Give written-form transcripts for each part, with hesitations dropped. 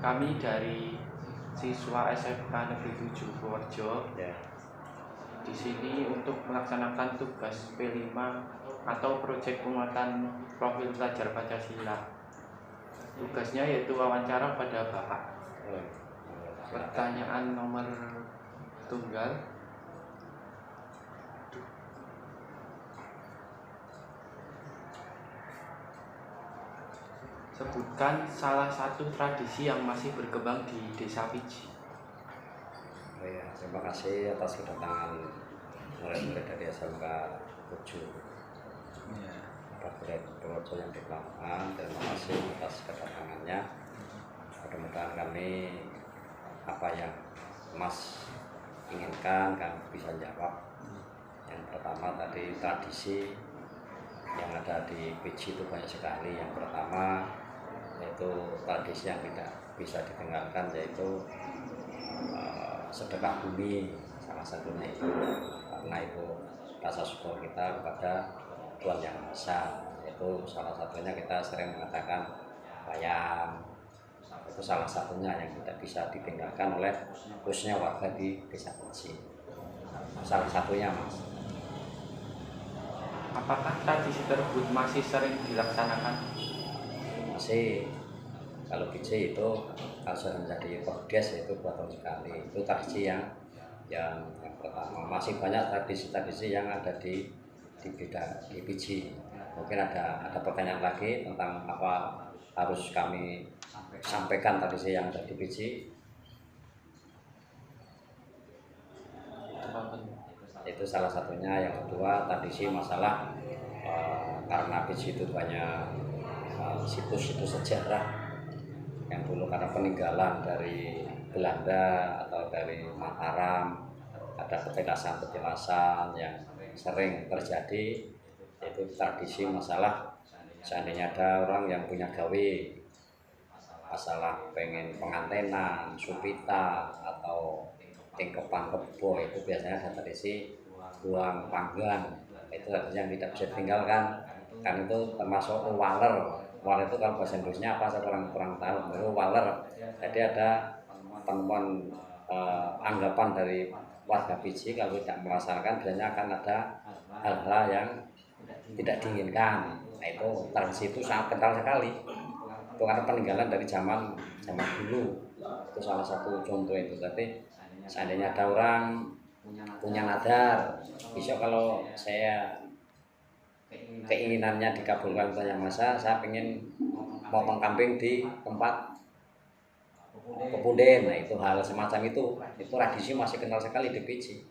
Kami dari siswa SMK Negeri 7 Purworejo di sini untuk melaksanakan tugas P5 atau proyek penguatan profil pelajar Pancasila. Tugasnya yaitu wawancara pada Bapak. Pertanyaan nomor tunggal. Sebutkan salah satu tradisi yang masih berkembang di Desa Piji. Ya, terima kasih atas kedatangan murid-murid dari SMK 7 Purworejo yang dikelamakan. Terima kasih atas kedatangannya. Mudah-mudahan kami apa yang Mas inginkan kami bisa jawab. Yang pertama tadi tradisi yang ada di Piji itu banyak sekali. Yang pertama yaitu tradisi yang tidak bisa ditinggalkan, yaitu sedekah bumi, salah satunya itu, karena itu rasa syukur kita kepada Tuhan Yang Maha Esa. Itu salah satunya kita sering mengatakan wayang. Itu salah satunya yang tidak bisa ditinggalkan oleh khususnya warga di Desa Piji. Salah satunya, Mas. Apakah tradisi tersebut masih sering dilaksanakan? Masih. Kalau Piji itu kalau sudah menjadi Pordes itu 2 tahun sekali. Itu tradisi yang pertama. Masih banyak tradisi-tradisi yang ada di Piji. Mungkin ada pertanyaan lagi tentang apa harus kami sampaikan tradisi yang ada di Piji. Itu salah satunya. Yang kedua tradisi masalah karena Piji itu banyak situs-situs sejarah yang dulu karena peninggalan dari Belanda atau dari Mataram, ada petilasan-petilasan yang sering terjadi, yaitu tradisi masalah seandainya ada orang yang punya gawe masalah pengen pengantenan, supita atau tingkepan kebo, itu biasanya ada tradisi buang panggang. Itu tradisi yang tidak bisa ditinggalkan, kan itu termasuk waler. Waler itu kalau bahasa Inggrisnya apa, saya kurang tahu. Itu waler. Jadi ada temuan anggapan dari warga Piji kalau tidak melaksanakan biasanya akan ada hal-hal yang tidak diinginkan. Nah, itu tradisi itu sangat kental sekali. Itu karena peninggalan dari zaman dulu. Itu salah satu contoh itu. Tapi seandainya ada orang punya nadar, besok kalau saya keinginannya dikabulkan Tuhan Yang Maha Esa, saya ingin potong kambing di tempat pepunden. Nah, itu hal semacam itu tradisi masih kental sekali di Piji.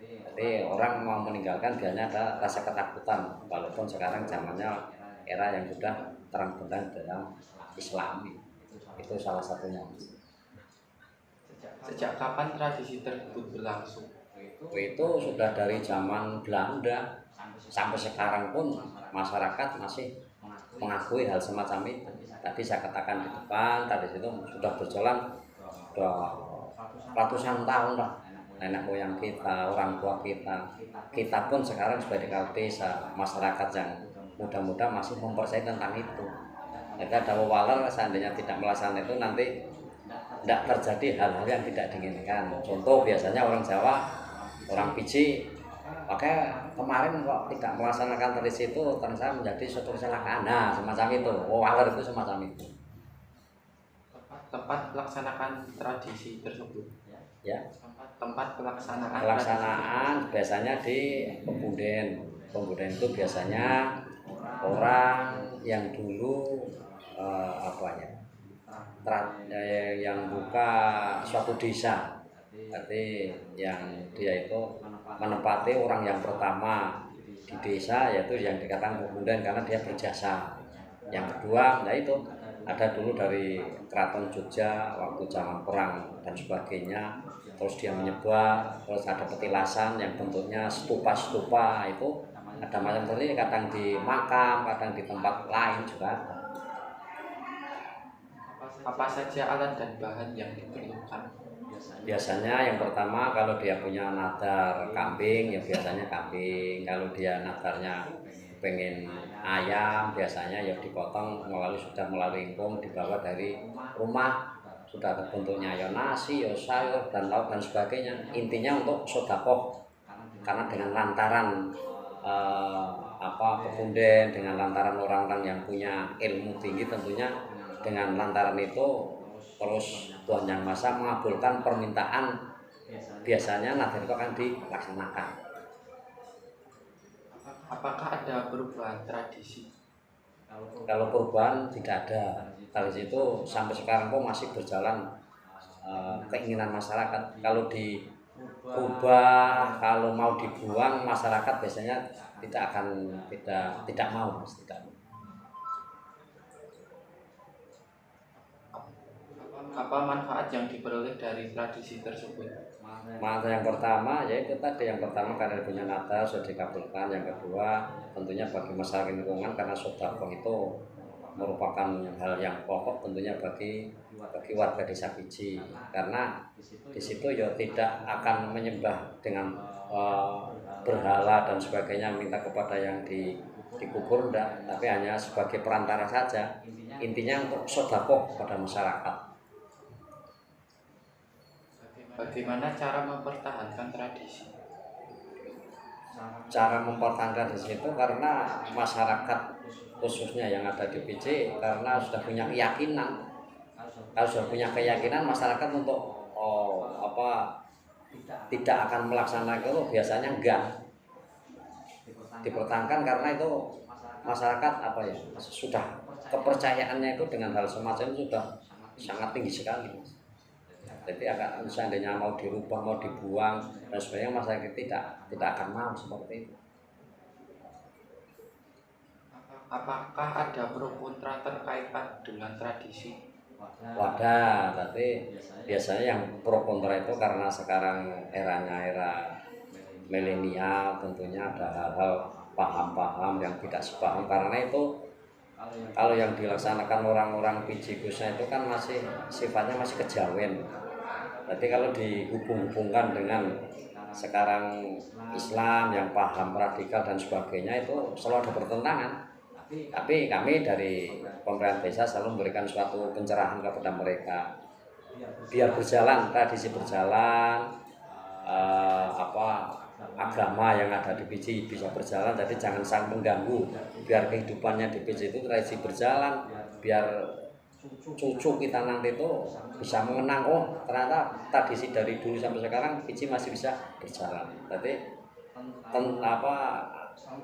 Jadi orang mau meninggalkan biasanya ada rasa ketakutan, walaupun sekarang zamannya era yang sudah terang benderang dalam Islami. Itu salah satunya. Sejak kapan tradisi tersebut berlangsung? Itu sudah dari zaman Belanda. Sampai sekarang pun masyarakat masih mengakui hal semacam itu. Tadi saya katakan di depan, tadi itu sudah berjalan ratusan tahun lah. Nenek moyang kita, orang tua kita pun sekarang sebagai kepala desa, masyarakat yang muda-muda masih mempercayai tentang itu. Jadi ada wawalan seandainya tidak melaksanakan itu nanti tidak terjadi hal-hal yang tidak diinginkan. Contoh biasanya orang Jawa, orang Piji, oke, kemarin kok tidak melaksanakan tradisi itu, ternyata menjadi suatu kecelakaan. Nah, semacam itu. Waler itu semacam itu. Tempat melaksanakan tradisi tersebut. Ya. Tempat pelaksanaan biasanya di pepunden. Pepunden itu biasanya orang yang dulu yang buka suatu desa. Berarti yang dia itu menempati orang yang pertama di desa, yaitu yang dikatakan pepunden karena dia berjasa. Yang kedua, nah itu ada dulu dari Keraton Jogja waktu zaman perang dan sebagainya, terus dia menyebar, terus ada petilasan yang bentuknya stupa itu ada macam seperti kadang di makam, kadang di tempat lain juga. Apa saja alat dan bahan yang diperlukan? Biasanya yang pertama kalau dia punya nadar kambing, ya biasanya kambing. Kalau dia nadarnya pengen ayam, biasanya ya dipotong sudah melalui ingkung, dibawa dari rumah sudah ada bentuknya ya nasi, ya sayur dan lauk dan sebagainya. Intinya untuk sedekah, karena dengan lantaran pepunden, dengan lantaran orang-orang yang punya ilmu tinggi, tentunya dengan lantaran itu terus Tuhan Yang Maha Esa mengabulkan permintaan, biasanya nadar itu akan dilaksanakan. Apakah ada perubahan tradisi? Kalau perubahan tidak ada. Kalau itu sampai sekarang pun masih berjalan keinginan masyarakat. Kalau diubah, kalau mau dibuang, masyarakat biasanya tidak mau, Mas, tidak mau. Apa manfaat yang diperoleh dari tradisi tersebut? Manfaat yang pertama yaitu tadi, yang pertama karena punya nadar sudah dikabulkan, yang kedua tentunya bagi masyarakat lingkungan karena sedekah itu merupakan hal yang pokok tentunya bagi warga desa Piji, karena di situ ya tidak akan menyembah dengan berhala dan sebagainya, minta kepada yang dikubur enggak, tapi hanya sebagai perantara saja, intinya untuk sedekah kepada masyarakat. Bagaimana cara mempertahankan tradisi? Cara mempertahankan di situ karena masyarakat khususnya yang ada di PJ karena sudah punya keyakinan. Kalau sudah punya keyakinan, masyarakat untuk tidak akan melaksanakan itu biasanya enggak dipertahankan, karena itu masyarakat sudah kepercayaannya itu dengan hal semacam itu sudah sangat tinggi sekali. Jadi seandainya mau dirubah, mau dibuang dan sebagainya, masyarakat tidak akan mau seperti itu. Apakah ada pro kontra terkait dengan tradisi? Wadah, tapi biasanya yang pro kontra itu karena sekarang era milenial, tentunya ada hal-hal paham-paham yang tidak sepaham, karena itu kalau yang dilaksanakan orang-orang Piji khususnya itu kan masih sifatnya masih kejawen. Jadi kalau dihubung-hubungkan dengan sekarang Islam yang paham radikal dan sebagainya, itu selalu ada pertentangan. Tapi kami dari pemerintah desa selalu memberikan suatu pencerahan kepada mereka, biar berjalan, tradisi berjalan, agama yang ada di PJ bisa berjalan. Jadi jangan saling mengganggu, biar kehidupannya di PJ itu tradisi berjalan, biar cucu kita nanti itu bisa mengenang, oh ternyata tradisi dari dulu sampai sekarang PJ masih bisa berjalan. Jadi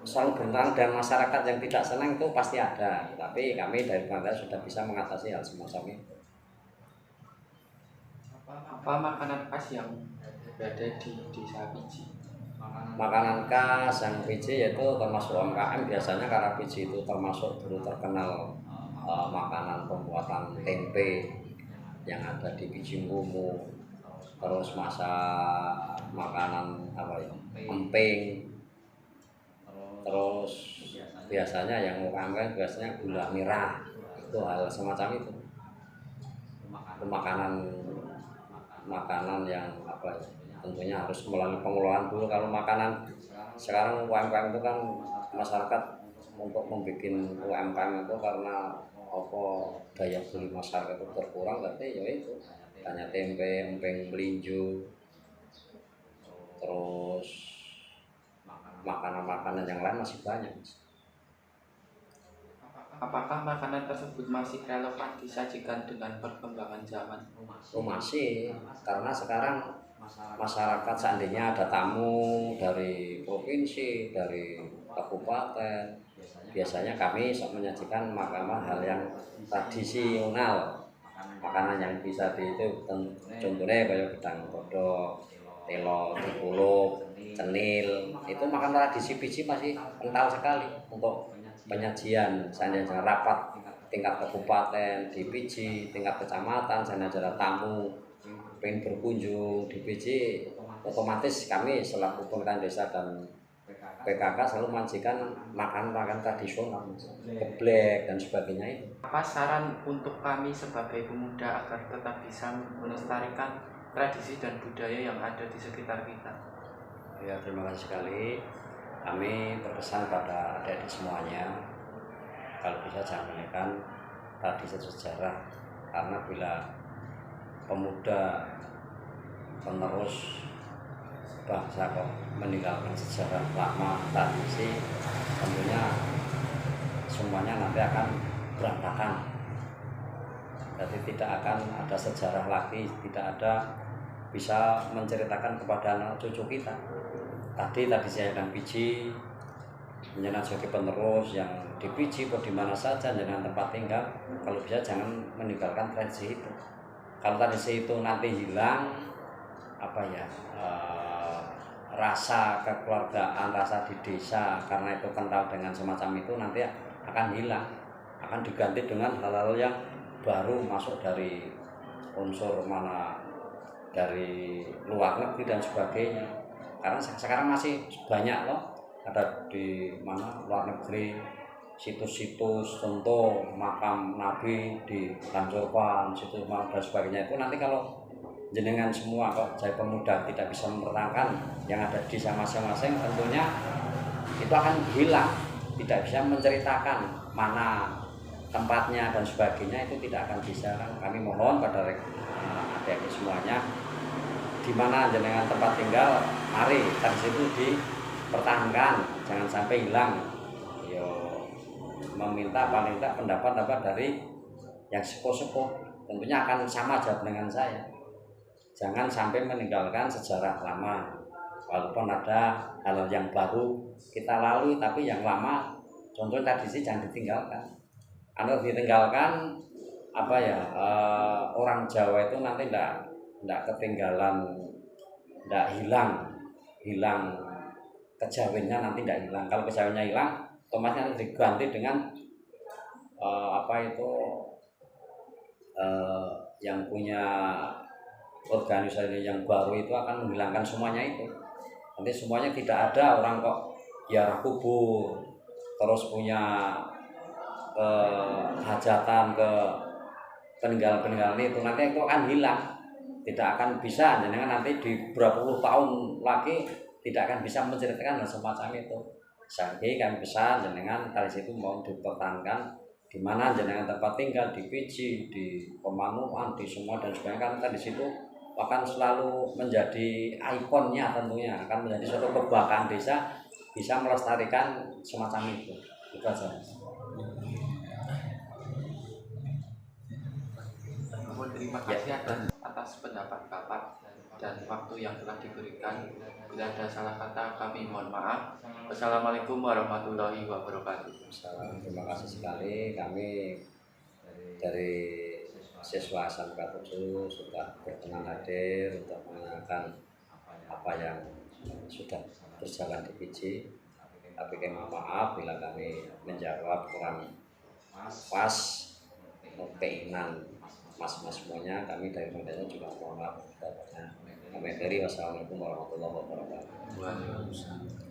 selalu bertentangan dan masyarakat yang tidak senang itu pasti ada, tapi kami dari pemerintah sudah bisa mengatasi hal semacam itu. Apa makanan khas yang berada di desa Piji? Makanan khas yang Piji yaitu termasuk UMKM biasanya, karena Piji itu termasuk dulu terkenal makanan pembuatan tempe yang ada di Piji Ngumu, terus masak makanan emping, terus biasanya yang UMKM biasanya gula merah, itu hal semacam itu. Itu makanan yang tentunya harus melalui pengelolaan dulu. Kalau makanan sekarang UMKM itu kan masyarakat untuk membuat UMKM itu karena daya beli masyarakat itu berkurang, berarti ya itu hanya tempe, emping, melinju, terus makanan-makanan yang lain masih banyak. Apakah makanan tersebut masih relevan disajikan dengan perkembangan zaman? Oh masih, karena sekarang masyarakat seandainya ada tamu dari provinsi, dari kabupaten, biasanya kami menyajikan makanan hal yang tradisional, makanan yang bisa contohnya kayak gedang godok, telo, dipuluk, cenil, itu makanan tradisi Piji masih kental sekali untuk penyajian. Seandainya rapat tingkat kabupaten di Piji, tingkat kecamatan, seandainya ada tamu pengen berkunjung di PJ, otomatis kami selaku pemerintah desa dan PKK selalu menyajikan makan tradisional, geblek dan sebagainya itu. Apa saran untuk kami sebagai pemuda agar tetap bisa melestarikan tradisi dan budaya yang ada di sekitar kita? Ya, terima kasih sekali. Kami berpesan pada adik-adik semuanya, kalau bisa jangan menekan tradisi sejarah, karena bila pemuda penerus bangsa kok meninggalkan sejarah lama tradisi, tentunya semuanya nanti akan berantakan. Jadi tidak akan ada sejarah lagi, tidak ada bisa menceritakan kepada anak cucu kita. Tadi saya dan biji menjadi sebagai penerus yang dipiji di mana saja dengan tempat tinggal, kalau bisa jangan meninggalkan tradisi itu. Kalau tradisi itu nanti hilang, rasa kekeluargaan, rasa di desa karena itu kental dengan semacam itu nanti akan hilang, akan diganti dengan hal-hal yang baru masuk dari unsur mana dari luar negeri dan sebagainya. Karena sekarang masih banyak loh, ada di mana luar negeri situs-situs, contoh makam Nabi dihancurkan, situs dan sebagainya. Itu nanti kalau jenengan semua kok jadi pemuda tidak bisa menerangkan yang ada di desa masing-masing, tentunya itu akan hilang, tidak bisa menceritakan mana tempatnya dan sebagainya, itu tidak akan bisa. Kami mohon pada adik-adik semuanya, di mana jenengan tempat tinggal, mari dari situ dipertahankan, jangan sampai hilang. Yo meminta paling tidak pendapat dari yang sepuh-sepuh, tentunya akan sama jawab dengan saya. Jangan sampai meninggalkan sejarah lama, walaupun ada hal yang baru kita lalui, tapi yang lama contoh tradisi jangan ditinggalkan. Kalau ditinggalkan orang Jawa itu nanti tidak ketinggalan, tidak hilang kejawennya, nanti tidak hilang. Kalau kejawennya hilang, otomatis nanti diganti dengan yang punya organisasi yang baru itu akan menghilangkan semuanya itu. Nanti semuanya tidak ada orang kok ziarah kubur terus punya hajatan ke peninggalan itu, nanti itu akan hilang, tidak akan bisa. Jangan nanti di berapa puluh tahun lagi tidak akan bisa menceritakan hal semacam itu. Jadi kami bisa jenengan dari situ mau dipertahankan di mana jenengan tempat tinggal, di Piji, di Pemanukan, di semua dan sebagainya, kan di situ akan selalu menjadi ikonnya, tentunya akan menjadi suatu kebanggaan desa, bisa melestarikan semacam itu. Itu saja. Terima kasih atas pendapat Bapak dan waktu yang telah diberikan. Bila ada salah kata kami mohon maaf. Wassalamualaikum warahmatullahi wabarakatuh. Terima kasih sekali, kami dari siswa SMK 7 sudah berkenan hadir untuk menanyakan apa yang sudah berjalan di Piji. Tapi kami maaf bila kami menjawab kurang pas keinginan mas-mas semuanya. Kami dari Mandala juga mohon maaf. Kami dari wassalamualaikum warahmatullahi wabarakatuh.